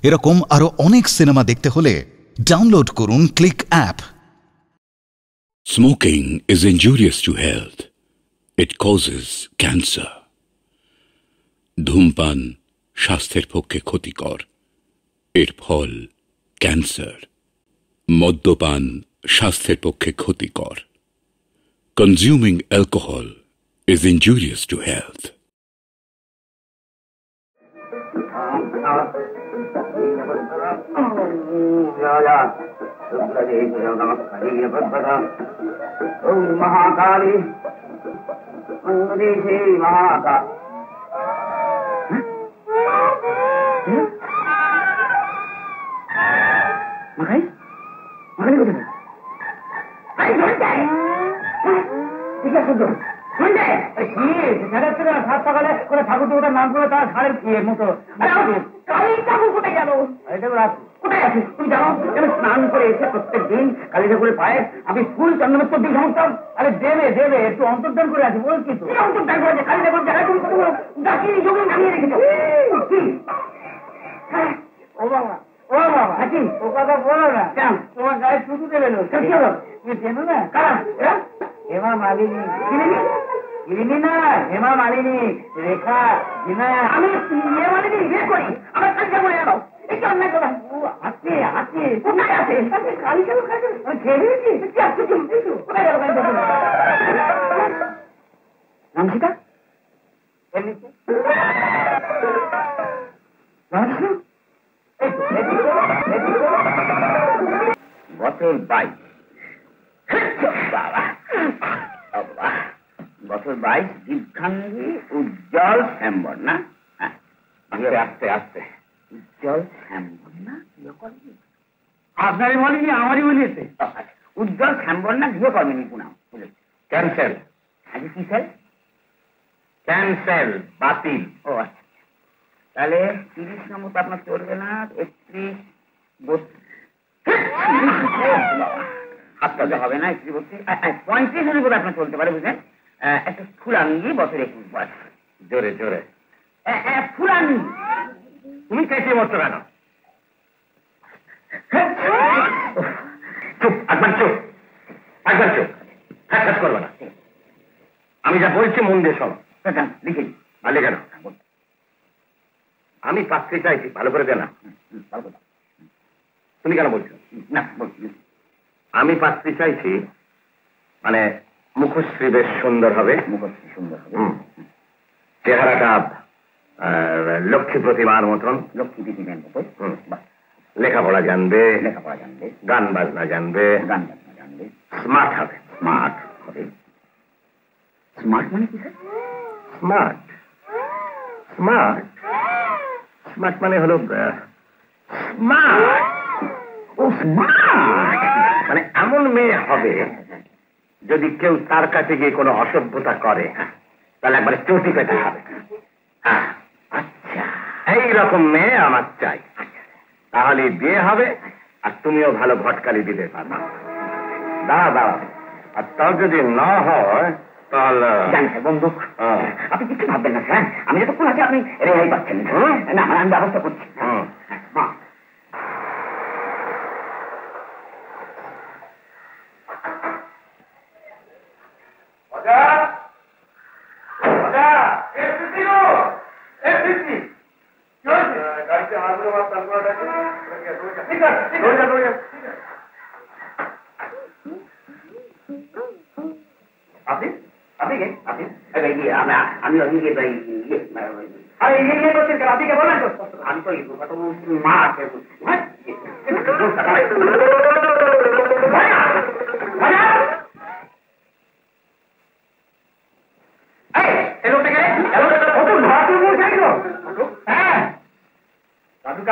এরকম আরো অনেক সিনেমা দেখতে হলে ডাউনলোড করুন click app. Smoking is injurious to health. It causes cancer. ধূমপান স্বাস্থ্যের পক্ষে ক্ষতিকর, এর ফল ক্যান্সার। মদ্যপান স্বাস্থ্যের পক্ষে ক্ষতিকর। Consuming alcohol is injurious to health. Mahakali Mahakal Makai? Makai ni koথায়? Ai শুনতে? ঠিক আছে তো। শুনতে? কি? সাড়ে সাতটা সাত সকালে করে ঠাকুর দেবতার নাম করে তার ঘাড়ের ইয়ের মতো। আরে কালী ঠাকুর কোথায় গেল? আরে ঠাকুর কোথায় আছে? তুমি জানো আমি স্নান করে এসে প্রত্যেক দিন কালী ঠাকুরের পায়ে আমি ফুল চন্দনমস্তক দিয়ে ঝাঁকতাম। আরে দেবে একটু অন্তর্ধান করে আছে বল কি তো? অন্তর্ধান করে আছে কালী ঠাকুর জায়গায় তুমি কত বড় ডাকিয়ে যোগে নামিয়ে রেখেছো। ও বাবা ও বাবা আছি ও কথা বলো না কেন তোমার গায়ে শুধু দেবে না কি হলো তুমি চেনো না কারা হেমা মালিনী কিরিনি না হেমা মালিনী রেখা জিনা আমি হেমা মালিনী বিয়ে করি আমার কাছে বলে যাও এই অন্য কথা আছে আছে কোথায় আছে কালী কেন খাচ্ছে আমি খেয়ে নিয়েছি কি আসছে তুমি কোথায় গেল নামছিটা এমনিতে বছর 22 বছর 22 দীপখাঙ্গি উজ্জ্বল শ্যামবর না আস্তে আস্তে উজ্জ্বল শ্যামবর না আপনারই বলিনি আমারই বলিয়েছে উজ্জ্বল শ্যামবর না গৃহকর্মিনী পুনাম ক্যান্সেল আগে কি স্যার ক্যান্সেল বাতিল ও আচ্ছা তাহলে 30 নম্বর তো আপনার চলবে না 31 হাতটা হবে না 35 হলে করে আপনার চলতে পারে বুঝলেন একটা ফুলাঙ্গি বছর 21 বয়স জোরে জোরে ফুলাঙ্গি তুমি কেটে মরছো কেন চুপ একবার চুপ কাজ করবে না আমি যা বলছি মন দিয়ে সব লিখে ভালো কেন আমি পাত্রী চাইছি ভালো করে দে না তুমি কেন বলছো না আমি পাত্রী চাইছি মানে মুখশ্রী বেশ সুন্দর হবে চেহারাটা লক্ষ্মী প্রতিমার মতন লক্ষ্মী প্রতিমার মতো লেখাপড়া জানবে গান বাজনা জানবে স্মার্ট হবে স্মার্ট মানে কি স্মার্ট স্মার্ট স্মার্ট মানে হলো মানে এমন মেয়ে হবে যদি কেউ তার কাছে গিয়ে কোনো অসভ্যতা করে তাহলে একবারে চটি পেতে হবে আচ্ছা এইরকম মেয়ে আমার চাই তাহলে বিয়ে হবে আর তুমিও ভালো ভটকালি দিতে পারবে দাঁড়া আর তাও যদি না হয় তাহলে বন্ধু আপনি কিছু ভাববেন না স্যার আমি যতক্ষণ আছি আপনি রেহাই পাচ্ছেন না আমি ব্যবস্থা করছি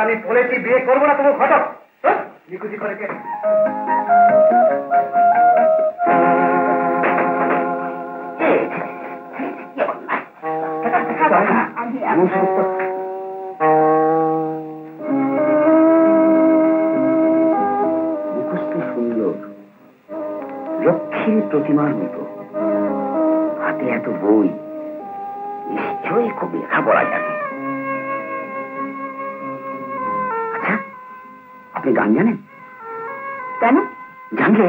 আমি বলেছি বিয়ে করবো না তুমি ঘটক নিকুচি করে কে মুখস্থ সুন্দর লক্ষ্মীর প্রতিমার মতো হাতে এত বই নিশ্চয়ই খুব লেখাপড়া জানে আপনি গান জানেন? কেন? জানলে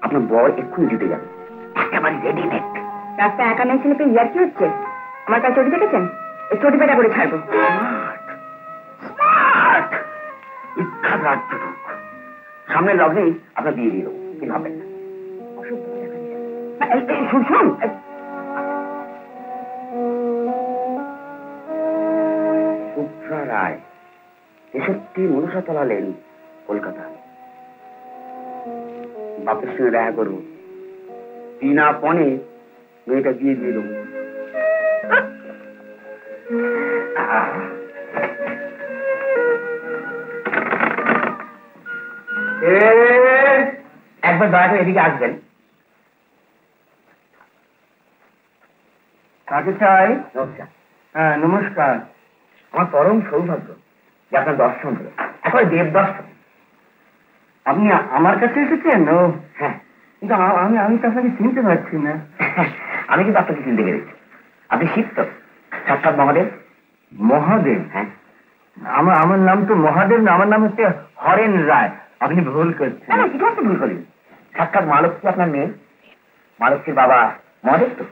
আপনার বর এক্ষুনি জিতে যাবে, একেবারে রেডিমেড। রাস্তায় একা মেয়ে ছেলে পেয়ে ইয়ার কি হচ্ছে? আমার কাছে চটি দেখেছেন? এই চটি পেটা করে ছাড়বো। ইচ্ছা রাজ্যটুক সামনে লগ্নেই আপনার বিয়ে দিল, কি ভাবেন না? শুন, শুভ্রা রায় 63 মনুষাতলা লেন, কলকাতা। বাপের সঙ্গে দেখা করবো, বিনা পণে মেয়েটা বিয়ে দিয়ে দেবো। একবার দয়া করে এদিকে আসবেন। কাকে চাই? হ্যাঁ, নমস্কার। আমার পরম সৌভাগ্য যে আপনার দর্শন হলো, এখন দেব দর্শন। আপনি আমার কাছে এসেছেন? ও হ্যাঁ, কিন্তু আমি তো আপনাকে চিনতে পারছি না। আমি কিন্তু আপনাকে চিনতে পেরেছি। আপনি শিব তো? সাক্ষাৎ মহাদেব। মহাদেব? হ্যাঁ। আমার নাম তো মহাদেব না, আমার নাম হচ্ছে হরেন রায়। আপনি ভুল করছেন। ভুল করি। সাক্ষাৎ মালক্ষী আপনার মেয়ে, মালক্ষীর বাবা মহাদেব তো।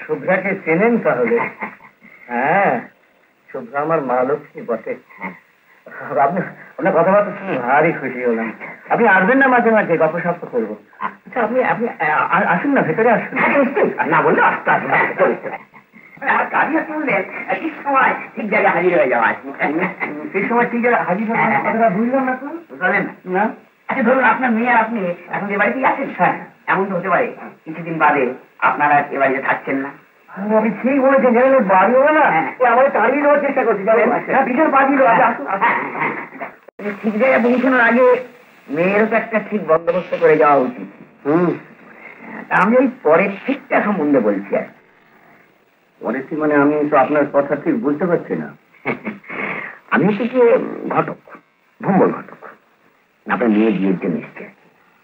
শুভ্রাকে চেনেন তাহলে? হ্যাঁ, শুভ্রা আমার মালক্ষী বটে। আপনার কথাবার্তা শুনে ভারী খুশি হলাম। আপনি আসবেন না মাঝে মাঝে, গল্প সপ্ত করবো। আচ্ছা, আপনি আসুন না, ভেতরে আসুন। না বললে আসতে আসুন। ঠিক সময় ঠিক জায়গায় হাজির হয়ে যাওয়া। সেই সময় ঠিক জায়গায় হাজির হওয়ার কথাটা বুঝলাম না তো? বুঝলেন না? আচ্ছা ধরুন, আপনার মেয়ে আর আপনি এখন এ বাড়িতেই আছেন। হ্যাঁ, এমন তো হতে পারে কিছুদিন বাদে আপনারা এ বাড়িতে থাকছেন না। আমি ঠিক বলেছেন, জানেন বাড়ি হবে না, আমাদের তাড়িয়ে দেওয়ার চেষ্টা করছি। ভীষণ বাড়ি ঠিক জায়গায় পৌঁছানোর আগে মেয়েরও তো একটা ঠিক বন্দোবস্ত করে যাওয়া উচিত। আমি ওই পরের ঠিকটা সম্বন্ধে বলছি। আর পরের ঠিক মানে আমি তো আপনার কথা ঠিক বুঝতে পারছি না। আমি হচ্ছে যে ঘটক, ভম্বল ঘটক। আপনার মেয়ে বিয়ের জন্য এসছে।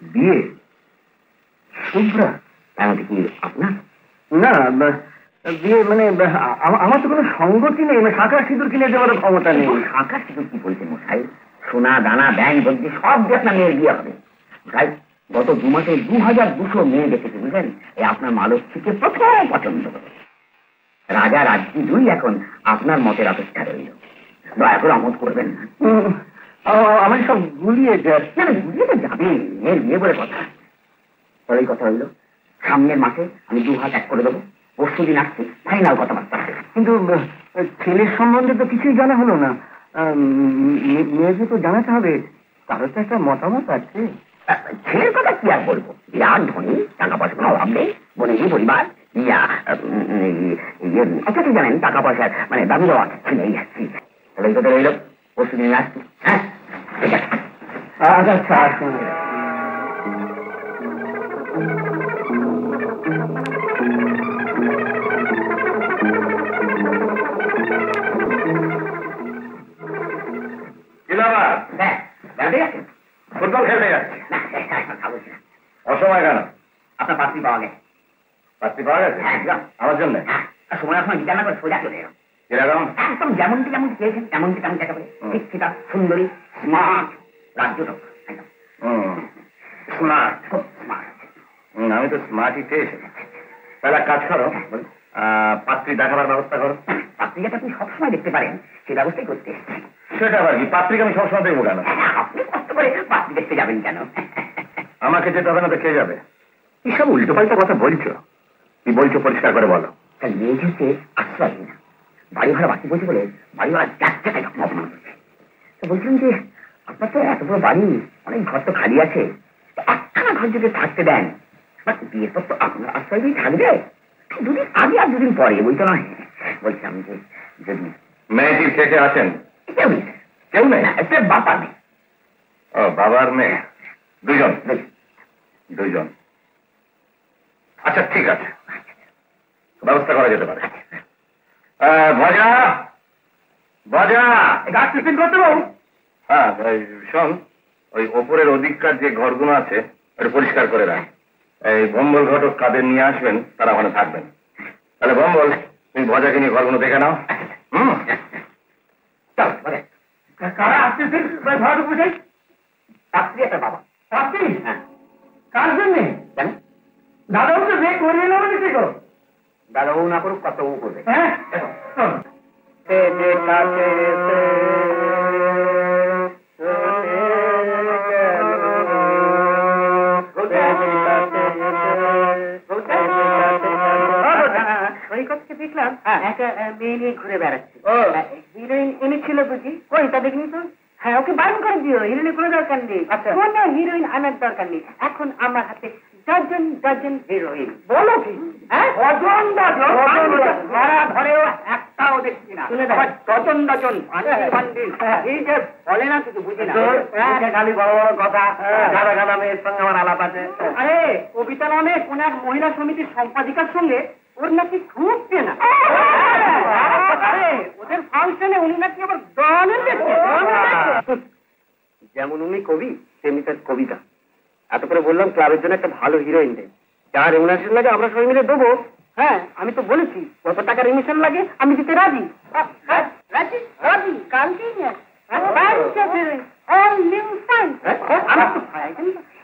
বিয়ে? শুভ্রা? তাহলে কি আপনার? না, বিয়ে মানে আমার তো কোনো সঙ্গতি নেই, শাঁখা সিঁদুর কিনে দেওয়ার ক্ষমতা নেই। শাঁখা সিঁদুর কি বলছেন মশাই? সোনা দানা ব্যাংক বলছি সব দিয়ে আপনার মেয়ের বিয়ে হবে। তাই গত 2 মাসে 2200 মেয়ে দেখেছে, বুঝলেন? এই আপনার মালক্ষীকে প্রথম পছন্দ করে। রাজা রাজ্যি দুই এখন আপনার মতের অপেক্ষা রইল। দয়া করে আমোদ করবেন না। আমার সব গুলিয়ে যায়। গুলিয়ে তো যাবে, মেয়ের বিয়ে বলে কথা। তাহলে কথা হইল, সামনের মাসে আমি 2 হাত এক করে দেবো। পরশু দিন আসছি, ফাইনাল কথাবার্তা। কিন্তু ছেলের সম্বন্ধে তো কিছুই জানা হলো না। মেয়েকে তো জানাতে হবে, তারও তো একটা মতামত আছে। ছেলের কথা কি আর বলবো, বিরাট ধনী, টাকা পয়সা কোনো অভাব নেই, বনেই পরিবার। আচ্ছা ঠিক জানেন, টাকা পয়সার মানে দাবি দেওয়া ছেলেই আসছি। তাহলে এই কথা রইল, পরশু দিন আসছি। হ্যাঁ ঠিক আছে। আচ্ছা আচ্ছা। ফুটবল খেলতে যাচ্ছে? অসময় কেন? আপনার পাত্রী পাওয়া গেছে। পাত্রী পাওয়া গেছে? আমার জন্য? সময় এখন বিচার করে সোজা চলে এলাম। এরকম একদম যেমনটি চেয়েছেন তেমনটি তেমন একেবারে শিক্ষিতা, সুন্দরী, স্মার্ট, রাজ্যটক একদম স্মার্ট, খুব স্মার্ট। আমি তো স্মার্টই চেয়েছি। তাহলে এক কাজ করো, পাত্রী দেখাবার ব্যবস্থা করো। পাত্রী যাতে আপনি সবসময় দেখতে পারেন সেই ব্যবস্থাই করতে এসেছি। সেটা আবার কি? পাত্রীকে আমি সবসময় দেখবো কেন? আপনি কষ্ট করে পাত্রী দেখতে যাবেন কেন? আমাকে যেতে হবে না তো কে যাবে? এসব উল্টো পাল্টা কথা বলছো। কি বলছো পরিষ্কার করে বলো। মেয়ে হচ্ছে আশ্রয় না, বাড়ি ভাড়া বাকি বলছে বলে বাড়ি ভাড়া যাচ্ছে তাই অপমান করছে। তো বলছিলাম যে আপনার তো এত বড় বাড়ি, অনেক ঘর তো খালি আছে, একখানা ঘর যদি থাকতে দেন, বিয়ের পর তো আপনার আশ্রয় থাকবে। 2 দিন আগে আর 2 দিন পরে বলতো নয়। বলছিলাম যে যদি মেয়েটির কে কে আছেন? কেউ নেই। কেউ নেই? একটা বাবা নেই। ও, বাবার মেয়ে? 2 জন। আচ্ছা ঠিক আছে, ব্যবস্থা করা যেতে পারে। ভজা গাছ টিফিন করতে পারবো? হ্যাঁ, শোন, ওই ওপরের অধিককার যে ঘরগুলো আছে ওটা পরিষ্কার করে রাখ। এই ভম্বল ঘটক কাদের নিয়ে আসবেন তারা ওখানে থাকবেন। তাহলে ভম্বল, তুমি ভজাকে নিয়ে ঘরগুলো দেখে নাও। কারা আসতেছেন ঘরে ঢুকে যাই? পাত্রী একটা বাবা। পাত্রী? হ্যাঁ। কার জন্যে? কেন? দাদাও তো বিয়ে করবে না বলেছে গো। দাদাও না করুক, কত ও করবে। হ্যাঁ, দেখলাম একটা মেয়ে নিয়ে ঘুরে বেড়াচ্ছে। হিরোইন এনেছিল বুঝি? ওই তা দেখিনি তো। হ্যাঁ, ওকে বারণ করে দিও, হিরোইনের কোনো দরকার নেই। কোনো হিরোইন আনার দরকার নেই, এখন আমার হাতে ডজন ডজন হিরোইন। বলো কি? Dozen dozen? সারা ঘরেও একটাও দেখছি না, ডজন ডজন বান্ডিল। এই যে বলে না কিছু বুঝি না, খালি বড় বড় কথা। গাদা গাদা মেয়ের সঙ্গে আমার আলাপ আছে। আরে কবিতা নামে কোন এক মহিলা সমিতির সম্পাদিকার সঙ্গে ওর নাকি খুব চেনা। ওদের ফাংশনে উনি নাকি আবার গানের দেখছে। যেমন উনি কবি তেমনি তার কবিতা। এত করে বললাম ক্লাবের জন্য একটা ভালো হিরোইন দেয়, যা রেমুনারেশন লাগে আমরা সবাই মিলে দেবো। হ্যাঁ, আমি তো বলেছি কত টাকা রেমিশন লাগে আমি দিতে রাজি। রাজি রাজি কালকেই নিয়ে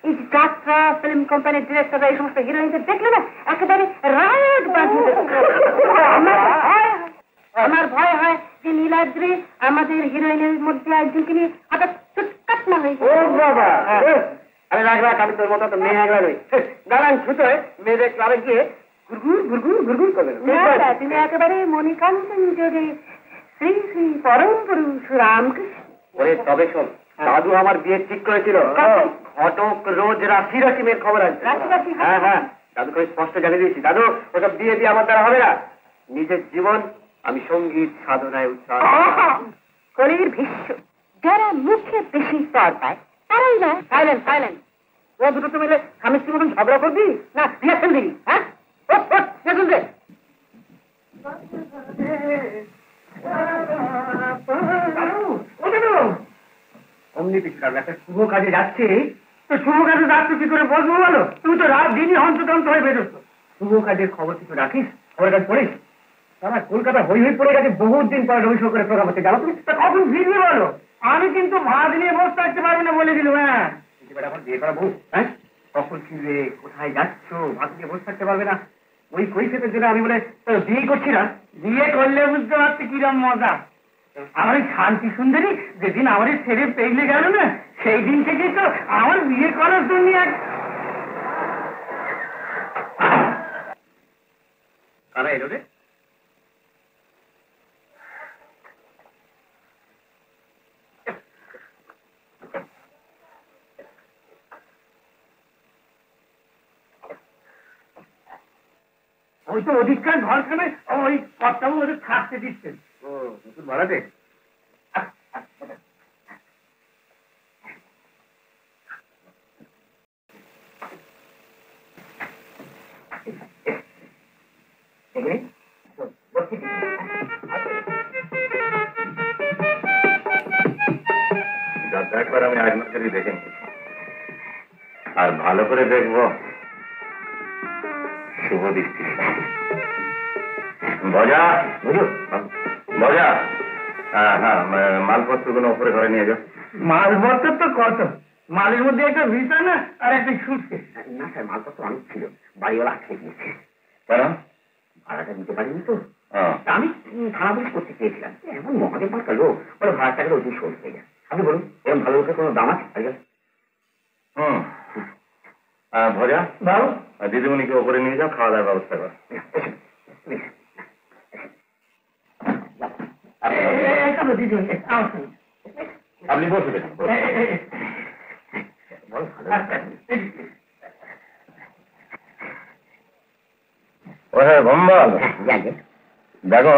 এই যাত্রা ফিল্ম কোম্পানির ডিরেক্টররা এই সমস্ত হিরোইনদের দেখলে না একেবারে রায়ট বাজিয়ে। আমার ভয় হয় যে নীলাদ্রি আমাদের হিরোইনের মধ্যে একজনকে নিয়ে হঠাৎ চুটকাট না হয়ে যায়। ও বাবা, আরে রাখ রাখ, আমি তোর মতো তো মেয়ে একলা নই। দাঁড়ান ছুটোয় মেয়েদের ক্লাবে গিয়ে ঘুরঘুর ঘুরঘুর ঘুরঘুর করবে। তুমি একেবারে মণিকাঞ্চন যোগে শ্রী শ্রী পরম পুরুষ রামকৃষ্ণ। ওরে তবে শোন, দাদু আমার বিয়ে ঠিক করেছিল, ঘটক রোজ রাশি রাশি মেয়ের খবর আছে। হ্যাঁ হ্যাঁ, দাদুকে স্পষ্ট জানিয়ে দিয়েছি, দাদু ওসব বিয়ে দিয়ে আমার দ্বারা হবে না। নিজের জীবন আমি সঙ্গীত সাধনায় উৎসাহ। কলির ভীষ্ম যারা মুখে বেশি স্তর পায় তারাই না। Silent silent. ও দুটো তো মিলে স্বামী স্ত্রীর মতন ঝগড়া করবি না রিয়াকশন দিবি? হ্যাঁ, অমনি পিছাল একটা শুভ কাজে যাচ্ছে। তো শুভ কাজে যাচ্ছে কি করে বলবো বলো? তুমি তো রাত দিনই হন্তদন্ত হয়ে বেরোচ্ছ। শুভ কাজের খবর কিছু রাখিস? খবর কাজ পড়িস? আমার কলকাতা হই হই পড়ে গেছে, বহুত দিন পরে রবি শঙ্করের প্রোগ্রাম হচ্ছে, জানো তুমি? কখন ফিরবি বলো? আমি কিন্তু ভাত নিয়ে বসে থাকতে পারবি না বলে দিল। হ্যাঁ, এখন বিয়ে করা বউ, হ্যাঁ কখন ফিরবে, কোথায় যাচ্ছ, ভাত নিয়ে বসে থাকতে পারবে না। ওই কৈফিয়তের জন্য আমি বলে বিয়ে করছি না। বিয়ে করলে বুঝতে পারছি কিরম মজা। আমার শান্তি সুন্দরী যেদিন আমার ছেড়ে পেলে গেল না, সেই দিন থেকে তো আমার বিয়ে করার জন্য এক কারা এলো রে? ওই তো অধিকার ঘরখানে ওই কর্তাবু ওদের থাকতে দিচ্ছেন। ও নতুন ভাড়াতে? একবার আমি আজ মাসেরই দেখে আর ভালো করে দেখবো শুভ দৃষ্টি। বজা বজা, হ্যাঁ হ্যাঁ, মালপত্রগুলো উপরে ঘরে নিয়ে যাও। মালপত্র তো কত, মালের মধ্যে একটা বিছানা আর একটা সুটকেস। না স্যার, মালপত্র অনেক ছিল, বাড়িওয়ালা আটকে দিয়েছে। কেন? ভাড়াটা দিতে পারিনি তো। আমি থানা পুলিশ করতে চেয়েছিলাম, এমন মহাদেব পাঁচটা লোক বলে ভাড়াটা গেলে ওই শোধ হয়ে যায়। আপনি বলুন, এরকম ভালো লোকের কোনো দাম আছে? হুম, ভজা বাবু, দিদিমণিকে ওপরে নিয়ে যাও, খাওয়া দাওয়ার ব্যবস্থা কর। আপনি বসে দেখুন। ও হ্যাঁ ভম্বল, দেখো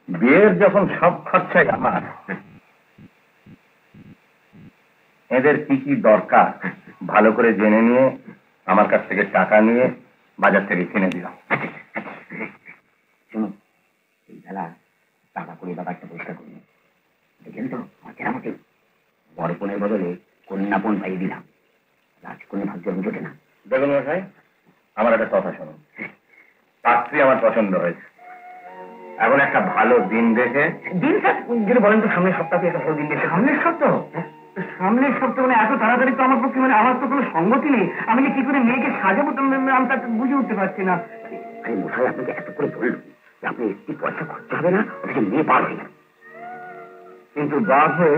বিয়ের যখন সব খরচাই আমার, এদের কি কি দরকার ভালো করে জেনে নিয়ে আমার কাছ থেকে টাকা নিয়ে বাজার থেকে কিনে দিলাম। শুনুন, এই বেলা টাকা করে ব্যাপারটা পরিষ্কার করুন। দেখেন তো আমার কেরামতি বড় বোনের বদলে কন্যা বোন পাইয়ে দিলাম, রাজকন্যা ভাগ্য জোটে না। দেখুন মশাই, আমার একটা কথা শুনুন, পাত্রী আমার পছন্দ হয়েছে, এখন একটা ভালো দিন দেখে। দিন স্যার যদি বলেন তো সামনের সপ্তাহে একটা ভালো দিন দেখে। সামনের সপ্তাহ? সামনের সপ্তাহে মানে এত তাড়াতাড়ি তো আমার পক্ষে মানে আমার তো কোনো সঙ্গতি নেই। আমি যে কি করে মেয়েকে সাজাবো আমি তা বুঝে উঠতে পারছি না। আরে মশাই আপনাকে এত করে বললো যে আপনি একটি পয়সা খরচা হবে না, ওটাকে মেয়ে বার হয়ে যাবে। কিন্তু বাপ হয়ে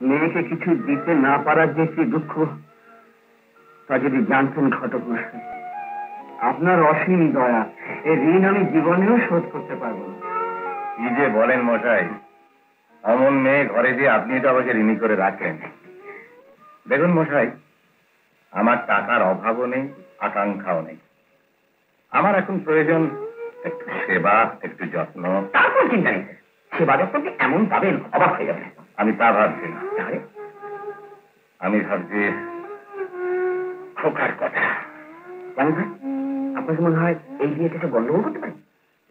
মেয়েকে কিছু দিতে না পারার যে কি দুঃখ, তা যদি জানতেন ঘটক মশাই। আপনার অসীম দয়া, এই ঋণ আমি জীবনেও শোধ করতে পারবো না। কি যে বলেন মশাই, অমন মেয়ে ঘরে দিয়ে আপনি তো আমাকে ঋণী করে রাখেন। দেখুন মশাই, আমার টাকার অভাবও নেই, আকাঙ্ক্ষাও নেই। আমার এখন প্রয়োজন একটু সেবা, একটু যত্ন। তারপর চিন্তা নেই, সেবা যত্নকে এমন পাবেন অবাক হয়ে যাবে। আমি তা ভাবছি না, আমি ভাবছি খোকার কথা। কেমন হয় আপনার মনে হয় এই বিয়েতে সে গন্ডগোল করতে পারে?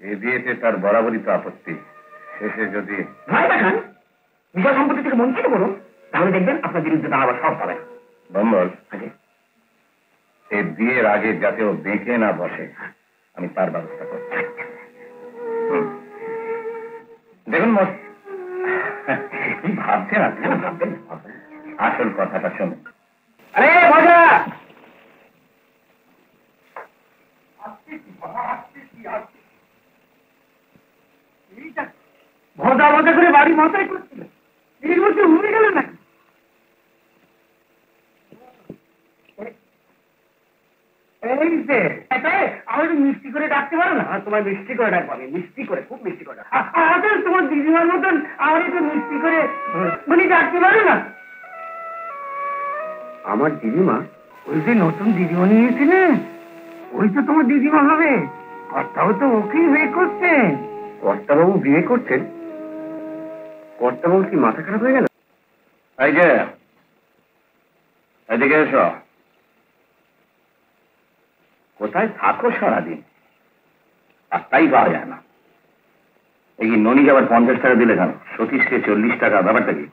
এই বিয়েতে তার বরাবরই তো আপত্তি। শেষে যদি ভয় দেখান, বিষয় সম্পত্তি থেকে বঞ্চিত করুন, তাহলে দেখবেন আপনার বিরুদ্ধে তা আবার সব পাবে। বম্বল, এই বিয়ের আগে যাতে ও বেঁকে না বসে, আমি তার ব্যবস্থা করছি। দেখুন কি ভাবছেন আপনি? আসল কথাটা শুনুন। আরে মজা ভদা ভদা করে বাড়ি মাথায় করছিল, এই বছর উড়ে গেল না। এই যে আমার মিষ্টি করে ডাকতে পারো না? তোমার মিষ্টি করে ডাকবো আমি, মিষ্টি করে, খুব মিষ্টি করে। তোমার দিদিমার মতন আমার একটু মিষ্টি করে বলি ডাকতে পারো না? আমার দিদিমা ওই যে নতুন দিদিমা নিয়েছিলেন, ওই তো তোমার দিদিমা হবে। কর্তাবাবু তো ওকেই বিয়ে করছেন। কর্তাবাবু বিয়ে করছেন? কর্তাবাবু কি মাথা খারাপ হয়ে গেল? এই যে এদিকে এসো। কোথায় থাকো সারাদিন? আর তাই পাওয়া যায় না। এই কি ননি আবার 50 টাকা দিলে কেন? সতীশকে 40 টাকা, ব্যাপারটা কি?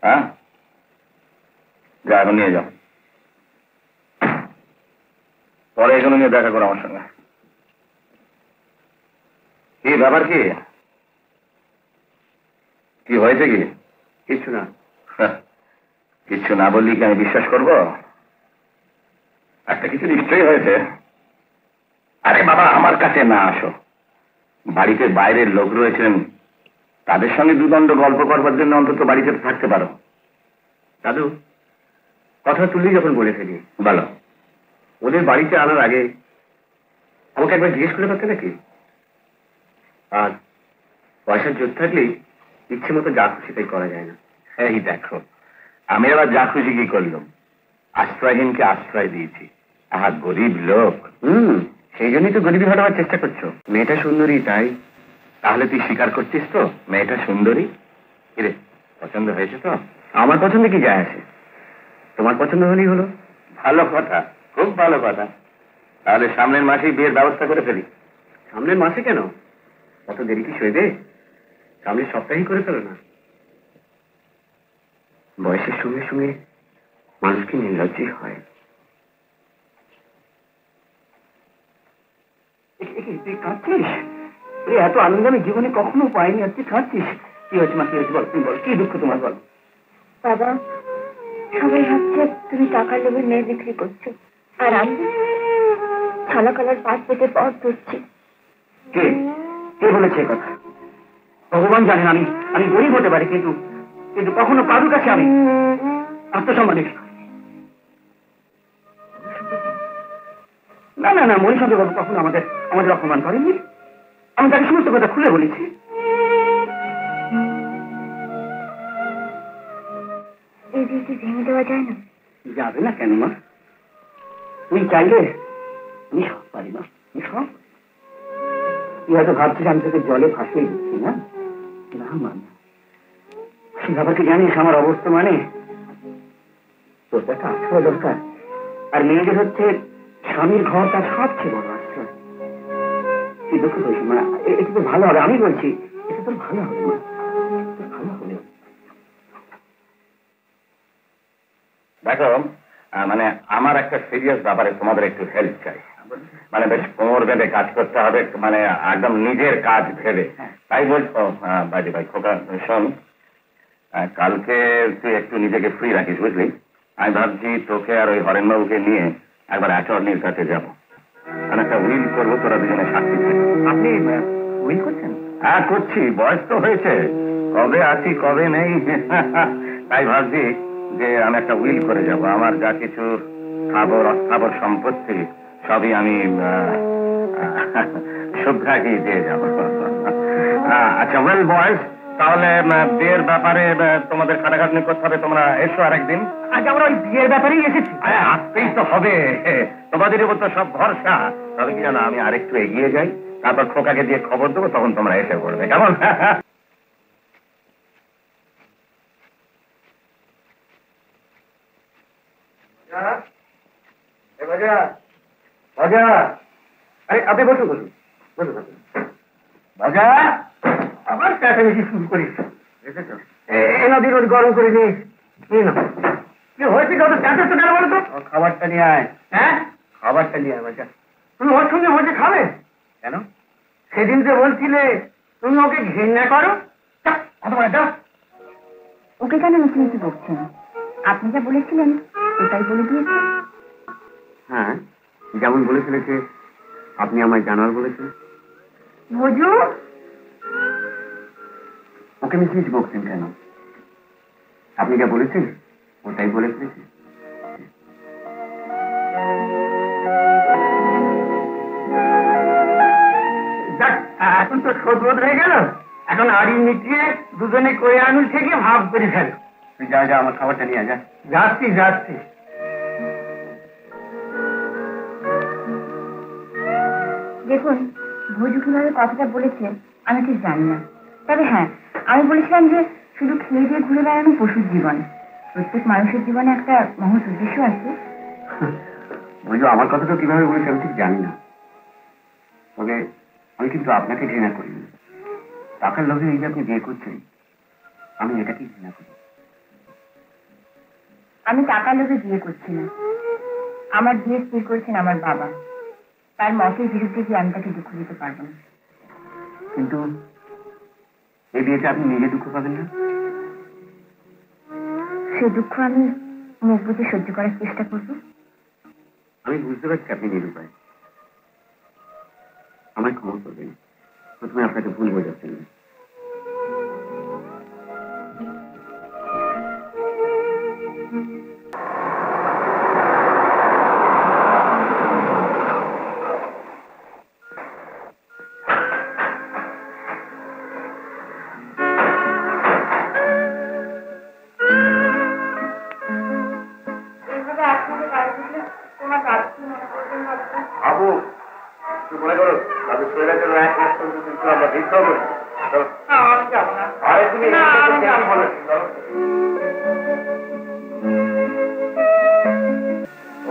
হ্যাঁ, যা এখন নিয়ে যাও। পরে এখানে নিয়ে দেখা করো আমার সঙ্গে। কি ব্যাপার? কি কি হয়েছে? কি? কিছু না। কিছু না বললি কি আমি বিশ্বাস করবো? একটা কিছু নিশ্চয়ই হয়েছে। আরে বাবা, আমার কাছে না আসো। বাড়িতে বাইরের লোক রয়েছেন, তাদের সঙ্গে দুদণ্ড গল্প করবার জন্য অন্তত বাড়িতে থাকতে পারো। দাদু, কথা তুললেই যখন বলে ফেলি, বলো। ওদের বাড়িতে আনার আগে আমাকে একবার জিজ্ঞেস করে পারতে নাকি? আর পয়সার জোর থাকলেই ইচ্ছে মতো যা খুশি তাই করা যায় না। এই দেখো, আমি আবার যা খুশি কি করলাম? আশ্রয়হীনকে আশ্রয় দিয়েছি। আহা, গরিব লোক। সেই জন্যই তো গরিবী হটাবার চেষ্টা করছো। মেয়েটা সুন্দরী তাই। তাহলে তুই স্বীকার করছিস তো মেয়েটা সুন্দরী? কিরে, পছন্দ হয়েছে তো? আমার পছন্দ কি যায় আসে? তোমার পছন্দ হলেই হলো। ভালো কথা, খুব ভালো কথা। তাহলে সামনের মাসেই বিয়ের ব্যবস্থা করে ফেলি। সামনের মাসে কেন? কত দেরি কি সইবে? সামনের সপ্তাহেই করে ফেলো না। বয়সের সঙ্গে সঙ্গে মানুষ কি নির্লজ্জই হয়। তুই কাঁদছিস? এত আনন্দ আমি জীবনে কখনো পাইনি, আর তুই কাঁদছিস? কি হয়েছে মা, কি হয়েছে বল, তুমি বল, কি দুঃখ তোমার বল। বাবা, সবাই ভাবছে তুমি টাকার লোভে মেয়ে বিক্রি করছো, আর আমি ছালা কালার পাঁচ পেটে পথ ধরছি। কে কে বলেছে কথা? ভগবান জানেন আমি আমি গরিব হতে পারি, কিন্তু কিন্তু কখনো কারোর কাছে আমি আত্মসম্মানের না না না মণিশঙ্কর বাবু কখনো আমাদের আমাদের অপমান করেননি। আমি তাকে সমস্ত কথা খুলে বলেছি। এই বিয়েটি ভেঙে দেওয়া যায় না? যাবে না কেন মা? তুই চাইলে আমি সব পারি না, আমি সব। তুই হয়তো ভাবছিস আমি তোকে জলে ফাঁসিয়ে দিচ্ছি। না না মা, সে ব্যাপারকে জানিস আমার অবস্থা। মানে তোর একটা আশ্রয় দরকার, আর মেয়েদের হচ্ছে স্বামীর ঘর তার সবচেয়ে বড় আশ্রয়। তুই দুঃখ করিস মা, এটা তো ভালো হবে। আমি বলছি এটা তোর ভালো হবে মা, তোর ভালো হবে। দেখো, মানে আমার একটা সিরিয়াস ব্যাপারে তোমাদের একটু হেল্প চাই। মানে বেশ কোমর বেঁধে কাজ করতে হবে, মানে একদম নিজের কাজ ভেবে। তাই বলছো বাজি ভাই, খোকা শোন, কালকে তুই একটু নিজেকে ফ্রি রাখিস, বুঝলি? আমি ভাবছি তোকে আর ওই হরেনবাবুকে নিয়ে একবার অ্যাটর্নির কাছে যাব, আমি একটা উইল করবো, তোরা দুজনে সাক্ষী থাকবি। আপনি উইল করছেন? হ্যাঁ করছি, বয়স তো হয়েছে, কবে আছি কবে নেই। তাই ভাবছি যে আমি একটা উইল করে যাব, আমার যা কিছু স্থাবর অস্থাবর সম্পত্তি সবই আমি শুভ্রাকে দিয়ে যাব। আচ্ছা ওয়েল বয়স, তাহলে বিয়ের ব্যাপারে তোমাদের খাটাখাটনি করতে হবে, তোমরা এসো আরেকদিন। আজ আমরা ওই বিয়ের ব্যাপারেই এসেছি। আসতেই তো হবে, তোমাদের উপর তো সব ভরসা। তবে কি জানো, আমি আরেকটু এগিয়ে যাই, তারপর খোকাকে দিয়ে খবর দেবো, তখন তোমরা এসে পড়বে, কেমন? আরে আপনি বসুন বসুন বসুন বসুন। বাজা, আবার চেঁচামেচি শুরু করিস। নদীর রোদ গরম করে নিস। কি হয়েছে, কত চেঁচাচ্ছ কেন বলো তো? খাবারটা নিয়ে আয়। হ্যাঁ, খাবারটা নিয়ে আয় বাজা। তুমি ওর সঙ্গে বসে খাবে কেন? সেদিন যে বলছিলে তুমি ওকে ঘৃণা করো। যাও। ওকে কেন মিছিমিছি বকছেন? আপনি যা বলেছিলেন ওটাই বলে দিয়েছে। হ্যাঁ, যেমন বলেছিলে যে আপনি আমায় জানার বলেছেন। ভোজু, ওকে মিছিমিছি বকছেন কেন? আপনি যা বলেছেন ওটাই বলে ফেলেছি। এখন তো শোধ হয়ে গেল, এখন আড়ি মিটিয়ে দুজনে কয়ে আঙুল থেকে ভাব করে ফেল। তুই যা যা, আমার খাবারটা নিয়ে যা। যাচ্ছি যাচ্ছি। দেখুন ভোজু কিভাবে কথাটা বলেছে আমি ঠিক জানি না, তবে হ্যাঁ আমি বলেছিলাম যে শুধু খেয়ে দিয়ে ঘুরে বেড়ানো পশুর জীবন, প্রত্যেক মানুষের জীবনে একটা মহৎ উদ্দেশ্য আছে। বুঝলো, আমার কথাটা কিভাবে বলেছে আমি ঠিক জানি না, তবে আমি কিন্তু আপনাকে ঘৃণা করি না। টাকার লোভে এই যে আপনি বিয়ে করছেন, আমি এটাকে ঘৃণা করি। আমি টাকার লোভে বিয়ে করছি না, আমার বিয়ে স্থির করেছেন আমার বাবা, তার মতের বিরুদ্ধে গিয়ে আমি তাকে দুঃখ দিতে পারবো না। কিন্তু এই বিয়েতে আপনি নিজে দুঃখ পাবেন না? সে দুঃখ আমি মুখ বুঝে সহ্য করার চেষ্টা করবো। আমি বুঝতে পারছি আপনি নিরুপায়, আমায় ক্ষমা করবেন, প্রথমে আপনাকে ভুল বোঝাচ্ছেন না। আবু, তুই মনে করো তাদের শরীরের জন্য এক মাস পর্যন্ত কিন্তু আমরা ভিক্ষা করি। আরে তুমি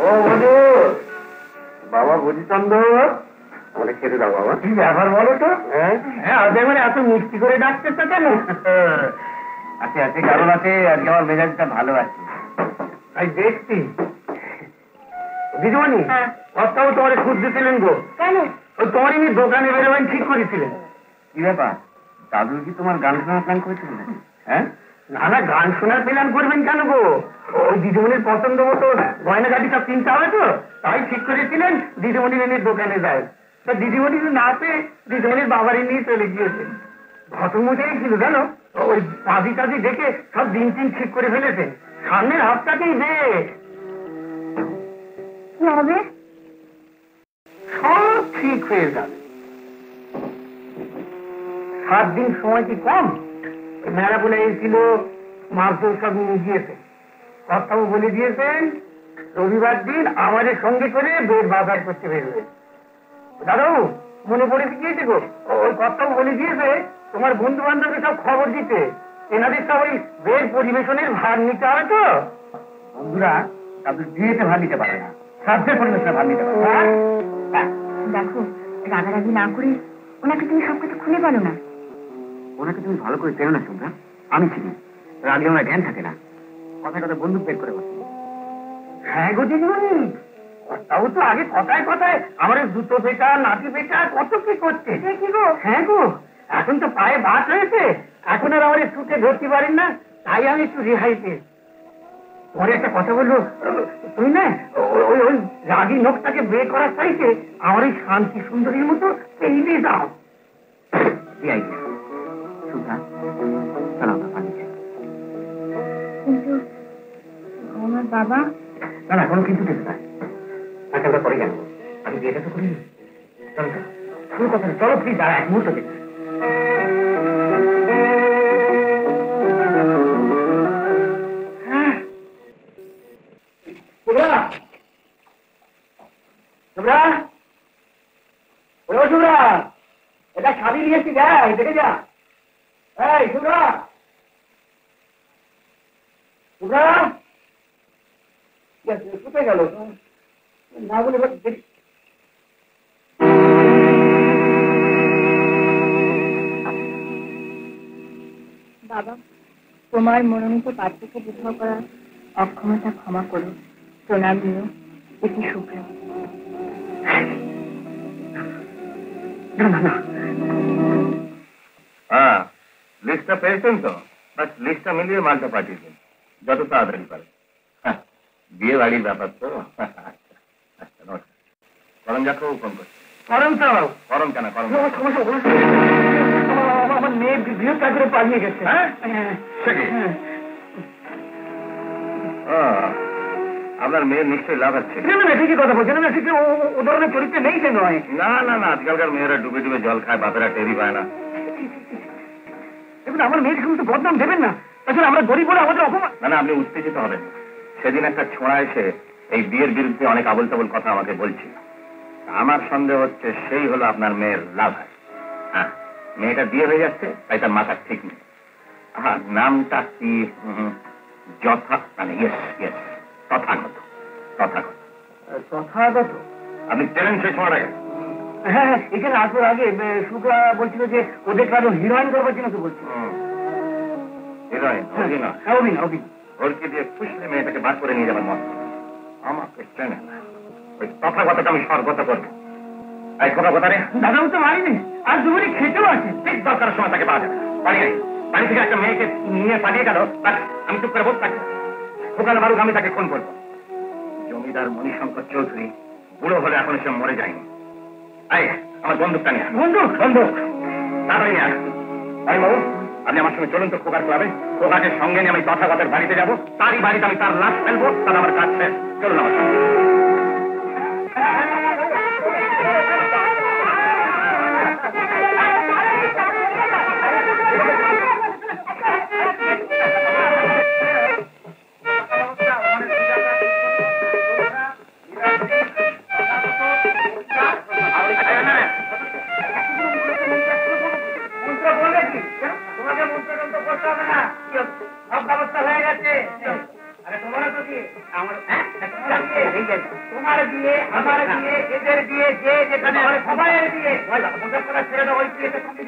ও বন্ধু, বাবা বুঝিচন্দ্র, আমাকে খেতে দাও বাবা। কি ব্যাপার বলো তো? হ্যাঁ, আজ মানে এত মিষ্টি করে ডাকছে তো কেন? আছে আছে, কারণ আছে, আজকে আমার মেজাজটা ভালো আছে। তাই দেখছি। দিদিমণি, কর্তাও তোমার খুঁজ দিয়েছিলেন গো। কেন? ওই তোমার এমনি দোকানে বেরোবেন ঠিক করেছিলেন। কি ব্যাপার, দাদু কি তোমার গান শোনার প্ল্যান করেছিল নাকি? হ্যাঁ, না না, গান শোনার প্ল্যান করবেন কেন গো? ওই দিদিমণির পছন্দ মতো গয়নাগাটি সব কিনতে হবে তো, তাই ঠিক করেছিলেন দিদিমণির এনে দোকানে যায়। তা দিদিমণি না পেয়ে দিদিমণির বাবারই নিয়ে চলে গিয়েছে। ঘটমশাই ছিল জানো, ওই কাজী কাজী দেখে সব দিন ঠিক করে ফেলেছেন। সামনের হাতটাকেই বেশ কি হবে? সব ঠিক হয়ে যাবে। 7 দিন সময় কি কম? মেলা বলে এসেছিল, মাংস সব নিয়ে গিয়েছে। কর্তাও বলে দিয়েছেন রবিবার দিন আমাদের সঙ্গে করে বের বাজার করতে বেরোবে। দাদু মনে পড়ে গিয়েছে গো, ওই কর্তাও বলে দিয়েছে তোমার বন্ধু বান্ধবকে সব খবর দিতে, এনাদের সব ওই বের পরিবেশনের ভার নিতে হবে তো। বন্ধুরা তাদের বিয়েতে ভার নিতে পারে না, শ্রাদ্ধের পরিবেশনে ভার নিতে পারে। দেখো, রাগারাগি না করে ওনাকে তুমি সবকিছু খুলে বলো না। ওনাকে তুমি ভালো করে চেনো না শুনবা, আমি চিনি। রাগে ওনার জ্ঞান থাকে না, কথায় কথায় বন্দুক বের করে বসে। হ্যাঁ গো দিদিমণি, তাও তো আগে কথায় কথায় আমার জুতো পেটা নাতি পেটা কত কি করছে। কি গো? হ্যাঁ গো, এখন তো পায়ে বাত হয়েছে, এখন আর আমার ছুটে ধরতে পারেন না, তাই আমি একটু রেহাই পেয়েছি। পরে একটা কথা বলবো, তুমি না ওই ওই রাগী লোকটাকে বিয়ে করার চাইতে আমার ওই শান্তি সুন্দরীর মতো পেয়ে দাও। কিন্তু আমার বাবা। না না, কোনো কিন্তু কিছু নাই, তাকে আমরা পরে জানবো। আমি বিয়েটা তো করিনি। চলো চলো, কোনো কথা নেই, চলো প্লিজ দাঁড়া এক মুহূর্ত দেখি। এটা শাড়ি নিয়েছি, দেখ দেখে যা। এই শুভ্রা, শুভ্রা কোথায় গেল না বলে দেখি। বাবা, তোমার মনোনীত পাত্রকে বিবাহ করার অক্ষমতা ক্ষমা করো। প্রণাম নিও, এটি শুভ্রা। না না না, হ্যাঁ, লিস্টটা পেয়েছেন তো? বাস লিস্টটা মিলিয়ে মালটা পাঠিয়ে দিন, যত তাড়াতাড়ি পারে। বিয়ে বাড়ির ব্যাপার তো। আচ্ছা নমস্কার। করণ যাকেও ফোন করছি। করণ তো করণ কেন করণ? আমার মেয়ে বিয়ে করে পালিয়ে গেছে। হ্যাঁ সে কি? আপনার মেয়ের নিশ্চয়ই লাভ আছে। ঠিকই কথা বলছেন, ঠিক ও ধরনের চরিত্রে নেই সে নয়। না না না, আজকালকার মেয়েরা ডুবে ডুবে জল খায়, বাপেরা টেরি পায় না। দেখুন, আমার মেয়েকে কিন্তু বদনাম দেবেন না, আসলে আমরা গরিব বলে আমাদের অপমান। না না, আপনি উত্তেজিত হবেন। সেদিন একটা ছোঁড়া এসে এই বিয়ের বিরুদ্ধে অনেক আবল তাবল কথা আমাকে বলছিল। আমার সন্দেহ হচ্ছে সেই হলো আপনার মেয়ের লাভ। হ্যাঁ, মেয়েটা বিয়ে হয়ে যাচ্ছে, তাই তার মাথা ঠিক নেই। হ্যাঁ, নামটা কি? যথা মানে ইয়েস ইয়েস, তথাগত। তথাগত তথাগত? আপনি চেনেন সেই ছোঁড়াটাকে? হ্যাঁ, এখানে আসার আগে শুক্লা বলছিল যে ওদের কারো হিরোইন করবার জন্য তো বলছিল। হিরোইন? অভিনয়? অভিনয় অভিনয়। ওরকে দিয়ে খুশলে মেয়েটাকে বার করে নিয়ে যাবার মত আমাকে চেনে না। ওই তথাগতটা আমি স্বর্গত করবো। এই কথা রে দাদা, তো মারিনি, আর দুপুরে খেতেও আছে। ঠিক দরকারের সময় তাকে পাওয়া যাবে। বাড়ি নেই, বাড়ি থেকে একটা মেয়েকে নিয়ে পালিয়ে গেল, আমি চুপ করে বসে থাকি। ওখানে বারুক আমি তাকে ফোন করবো। জমিদার মণিশঙ্কর চৌধুরী বুড়ো হলে এখন সে মরে যায়নি। আয়, আমার বন্দুকটা নিয়ে। বন্দুক? বন্দুক তাড়াতাড়ি নিয়ে আস। আরে বাবু, আপনি আমার সঙ্গে চলুন তো খোকার ক্লাবে। খোকাকে সঙ্গে নিয়ে আমি তথাগতের বাড়িতে যাবো, তারই বাড়িতে আমি তার লাশ ফেলবো, তার আমার কাজ শেষ। চলুন আমার সঙ্গে। তোমার বিয়ে, আমার বিয়ে, এদের বিয়ে, যে যেখানে সবাই বিয়ে, ছেড়ে দাও, ওই বিয়েতে সঙ্গে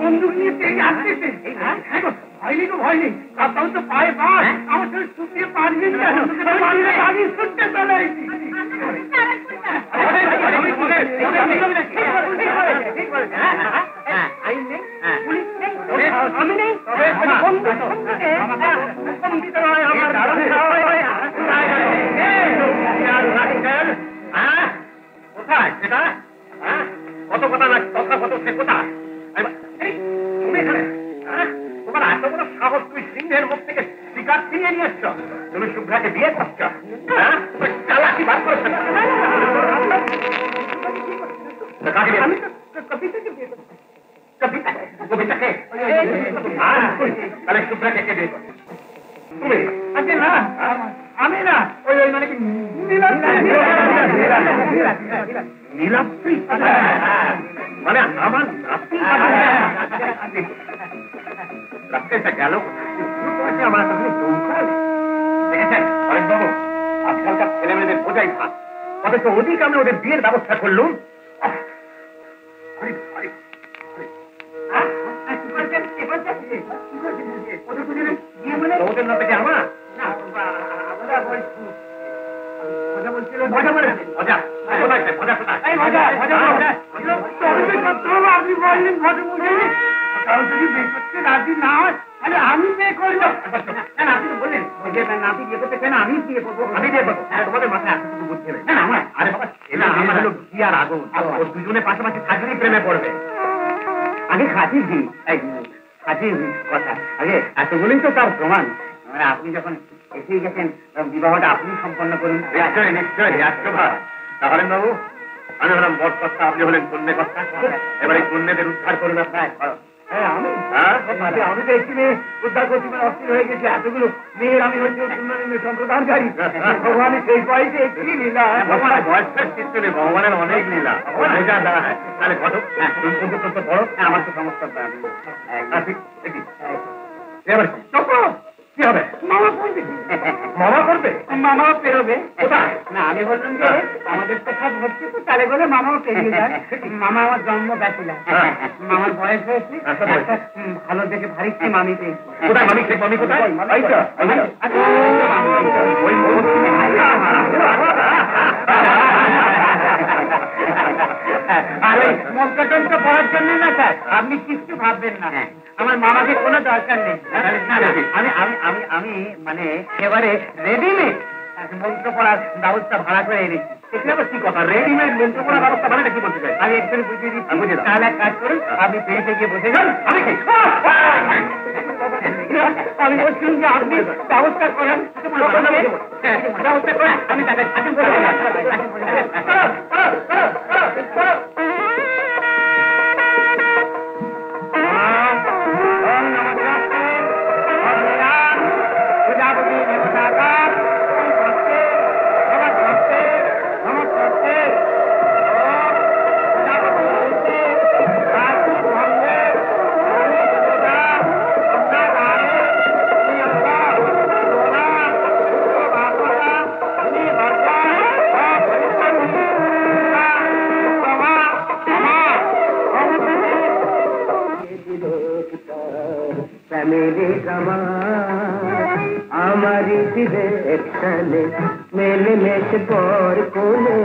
বন্দুক নিয়ে তেড়ে আসতেছে। ভয়নি তো ভয়নি, তাও তো পায়ে পায় আমার সঙ্গে শুকিয়ে পারবি ছুটতে চলে। আমি নেই, কোথায় সেটা? কত কথা না কথা কত সে কোথায়? তুমি এখানে তোমার এত বড় সাহস, তুই সিংহের মুখ থেকে শিকার ছিনিয়ে নিয়ে এসছ। তুমি শুভ্রাকে বিয়ে করছ? চালাকি বার করেছ? আমি তো কবিতাকে বিয়ে করছি। কবিতাকে? তাহলে শুভ্রাকে কে বিয়ে করছে? তুমি? আচ্ছা না, আমি না, ওই ওই মানে কি নীলাদ্রি, মানে আমার নাতি। রাত্রেটা গেল আমার তাহলে দেখেছেন অনেকবাবু, আজকালকার ছেলেমেয়েদের বোঝাই ভাত, অথচ অধিক আমি ওদের বিয়ের ব্যবস্থা করলুম। ওদের না থেকে আমার মজা বলছিল, মজা বলে মজা, মজা আপনি বললেন ভদ্রমহিলা যদি বিয়ে করতে রাজি না হয় তাহলে আমি বিয়ে করবো। আপনি তো বললেন নাতি বিয়ে করতে কেন আমি বিয়ে করবো, আমি বিয়ে করবো। তোমাদের মাথায় এতটুকু বুদ্ধি নেই। আরে বাবা ছেলে আমার হলো ঘি আর আগুন, দুজনে পাশাপাশি থাকলেই প্রেমে পড়বে। আগে খাঁটি ঘি, খাঁটির কথা আগে, এতগুলোই তো তার প্রমাণ। আপনি যখন এসেই গেছেন বিবাহটা আপনি সম্পন্ন করুন। নিশ্চয়ই নিশ্চয়ই রাষ্ট্রভার। তাহলে বাবু আমি হলাম বট কর্তা, আপনি হলেন কন্যে কর্তা। এবার এই কন্যাদের উদ্ধার করুন আপনার। আমি তো একটি মেয়ে উদ্ধার করছি, মানে অস্থির হয়ে গেছে। এতগুলো মেয়ের আমি হচ্ছে সম্প্রদানকারী। ভগবানের সেই বয়সে একটি লীলা, বয়সের চিত্র নেই, ভগবানের অনেক লীলা। তাহলে কত বড় আমার তো সমস্যা। এবার কি হবে? মামা করবে, মামা করবে, মামাও পেরোবে। না আমি বললাম যে আমাদের তো সব হচ্ছে, তো তাহলে বলে মামাও পেরিয়ে যায়। মামা আমার জন্ম ব্যাচিলা, মামার বয়স হয়েছে, ভালো দেখে ভারী মামি পেয়েছি। কোথায় মামি? মামি কোথায়? আর ওই মক্কাটনটা পড়ার জন্য না স্যার, আপনি কিছু ভাববেন না, আমার মামাকে কোনো দরকার নেই। আমি আমি আমি আমি মানে এবারে রেডিমেড মন্ত্র পড়ার ব্যবস্থা ভাড়া করে এনেছি। সেখানে আবার কি কথা, রেডিমেড মন্ত্র পড়ার ব্যবস্থা মানে কি বলতে চাই? আমি একটু বুঝিয়ে দিচ্ছি, তাহলে এক কাজ করুন, আপনি পেয়েছে গিয়ে বসে যান। আমি কি আমি বলছিলাম যে আপনি ব্যবস্থা করেন, ব্যবস্থা করেন, আমি তাকে আমারি ডিরেকশনে মেলে মেশে বর কোলে,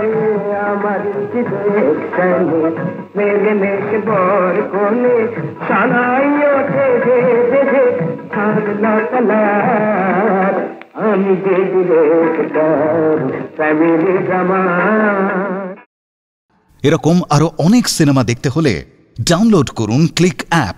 আমারি ডিরেকশনে মেলে মেশে বর কোলে, সানাই ওঠে বেঁধে ছাড়লা তালার, আমি যে ডিরেক্টর ফ্যামিলি ড্রামা। এরকম আরো অনেক সিনেমা দেখতে হলে ডাউনলোড করুন ক্লিক অ্যাপ।